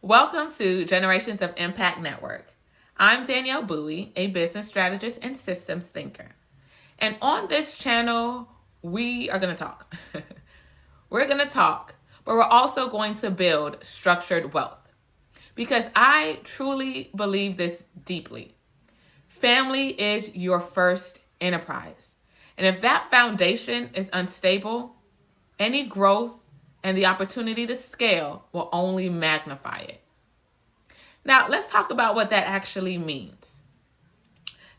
Welcome to Generations of Impact Network. I'm Danielle Bowie, a business strategist and systems thinker. And on this channel, we are going to talk. We're going to talk, but we're also going to build structured wealth. Because I truly believe this deeply. Family is your first enterprise. And if that foundation is unstable, any growth and the opportunity to scale will only magnify it. Now, let's talk about what that actually means.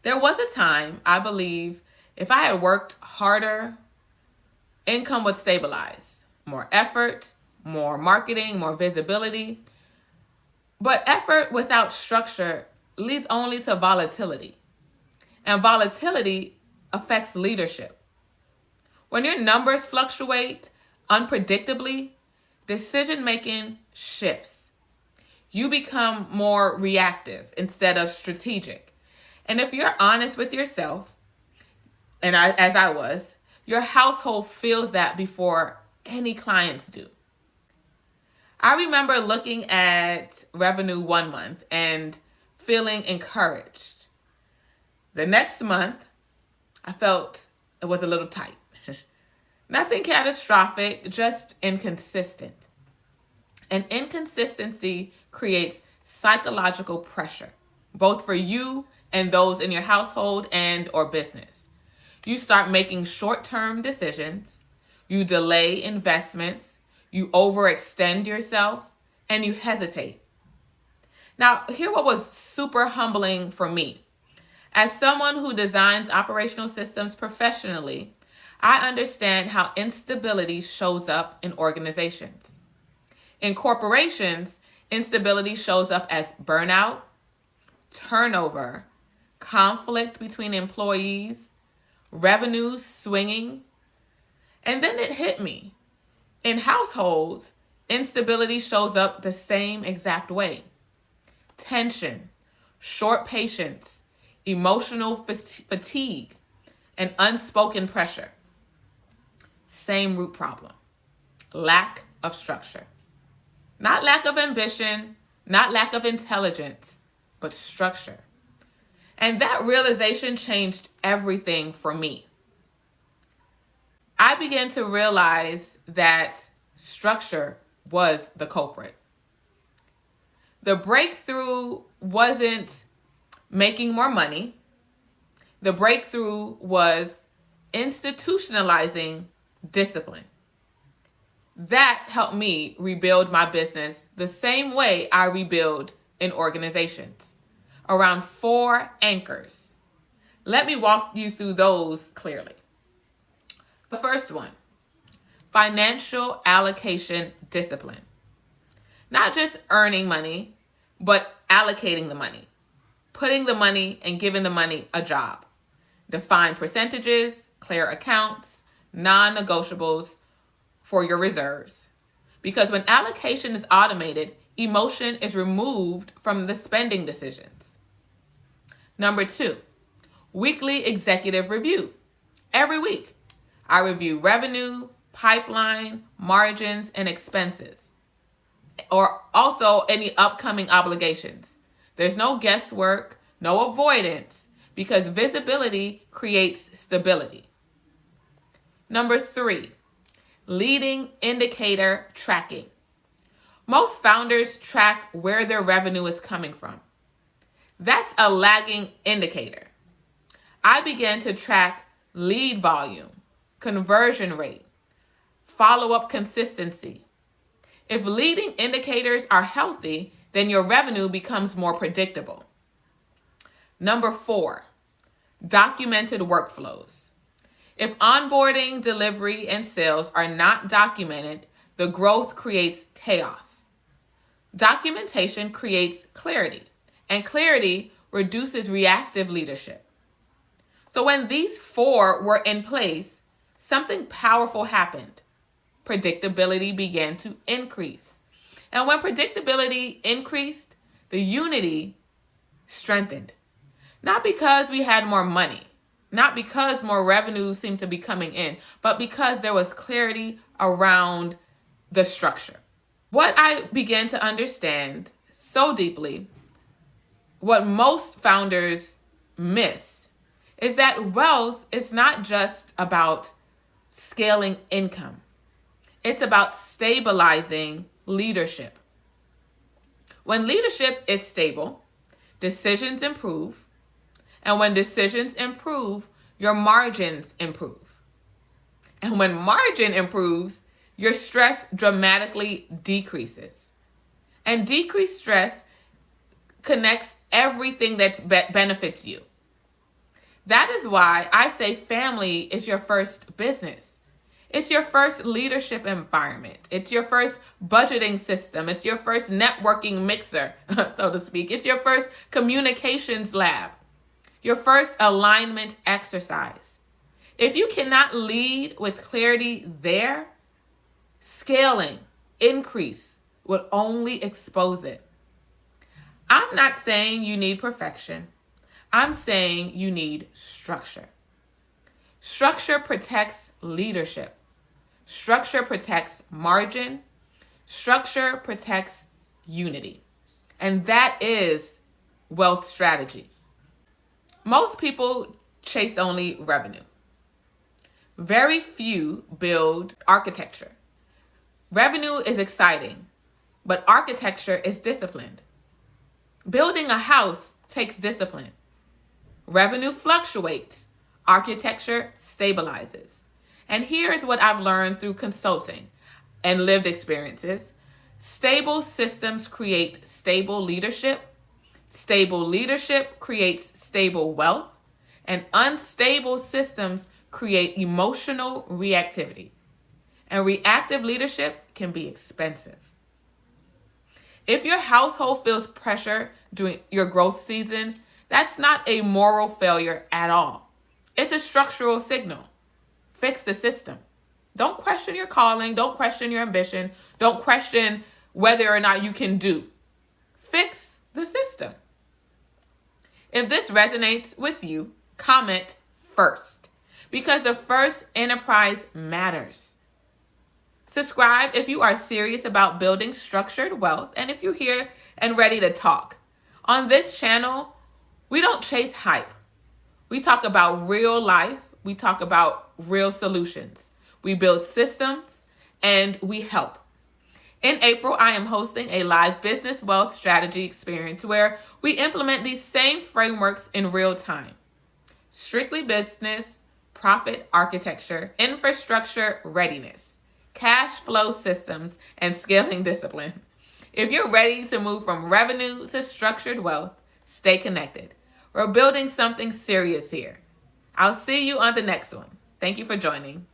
There was a time, I believe, if I had worked harder, income would stabilize. More effort, more marketing, more visibility. But effort without structure leads only to volatility. And volatility affects leadership. When your numbers fluctuate unpredictably, decision-making shifts. You become more reactive instead of strategic. And if you're honest with yourself, as I was, your household feels that before any clients do. I remember looking at revenue one month and feeling encouraged. The next month, I felt it was a little tight. Nothing catastrophic, just inconsistent. And inconsistency creates psychological pressure, both for you and those in your household and or business. You start making short-term decisions, you delay investments, you overextend yourself, and you hesitate. Now, here what was super humbling for me. As someone who designs operational systems professionally, I understand how instability shows up in organizations. In corporations, instability shows up as burnout, turnover, conflict between employees, revenues swinging. And then it hit me. In households, instability shows up the same exact way. Tension, short patience, emotional fatigue, and unspoken pressure. Same root problem. Lack of structure. Not lack of ambition, not lack of intelligence, but structure. And that realization changed everything for me. I began to realize that structure was the culprit. The breakthrough wasn't making more money. The breakthrough was institutionalizing discipline. That helped me rebuild my business the same way I rebuild in organizations, around 4 anchors. Let me walk you through those clearly. The first one, financial allocation discipline. Not just earning money, but allocating the money, putting the money and giving the money a job. Define percentages, clear accounts, non-negotiables for your reserves. Because when allocation is automated, emotion is removed from the spending decisions. Number 2, weekly executive review. Every week, I review revenue, pipeline, margins, and expenses, or also any upcoming obligations. There's no guesswork, no avoidance, because visibility creates stability. Number 3, leading indicator tracking. Most founders track where their revenue is coming from. That's a lagging indicator. I began to track lead volume, conversion rate, follow-up consistency. If leading indicators are healthy, then your revenue becomes more predictable. Number 4, documented workflows. If onboarding, delivery, and sales are not documented, the growth creates chaos. Documentation creates clarity, and clarity reduces reactive leadership. So when these 4 were in place, something powerful happened. Predictability began to increase. And when predictability increased, the unity strengthened. Not because we had more money, not because more revenue seemed to be coming in, but because there was clarity around the structure. What I began to understand so deeply, what most founders miss, is that wealth is not just about scaling income. It's about stabilizing leadership. When leadership is stable, decisions improve. And when decisions improve, your margins improve. And when margin improves, your stress dramatically decreases. And decreased stress connects everything that benefits you. That is why I say family is your first business. It's your first leadership environment. It's your first budgeting system. It's your first networking mixer, so to speak. It's your first communications lab, your first alignment exercise. If you cannot lead with clarity there, scaling, increase would only expose it. I'm not saying you need perfection. I'm saying you need structure. Structure protects leadership. Structure protects margin. Structure protects unity. And that is wealth strategy. Most people chase only revenue. Very few build architecture. Revenue is exciting, but architecture is disciplined. Building a house takes discipline. Revenue fluctuates. Architecture stabilizes. And here's what I've learned through consulting and lived experiences. Stable systems create stable leadership. Stable leadership creates stable wealth. And unstable systems create emotional reactivity. And reactive leadership can be expensive. If your household feels pressure during your growth season, that's not a moral failure at all. It's a structural signal. Fix the system. Don't question your calling. Don't question your ambition. Don't question whether or not you can do. Fix the system. If this resonates with you, comment first, because the first enterprise matters. Subscribe if you are serious about building structured wealth and if you're here and ready to talk. On this channel, we don't chase hype. We talk about real life. We talk about real solutions. We build systems and we help. In April, I am hosting a live business wealth strategy experience where we implement these same frameworks in real time. Strictly business, profit architecture, infrastructure readiness, cash flow systems, and scaling discipline. If you're ready to move from revenue to structured wealth, stay connected. We're building something serious here. I'll see you on the next one. Thank you for joining.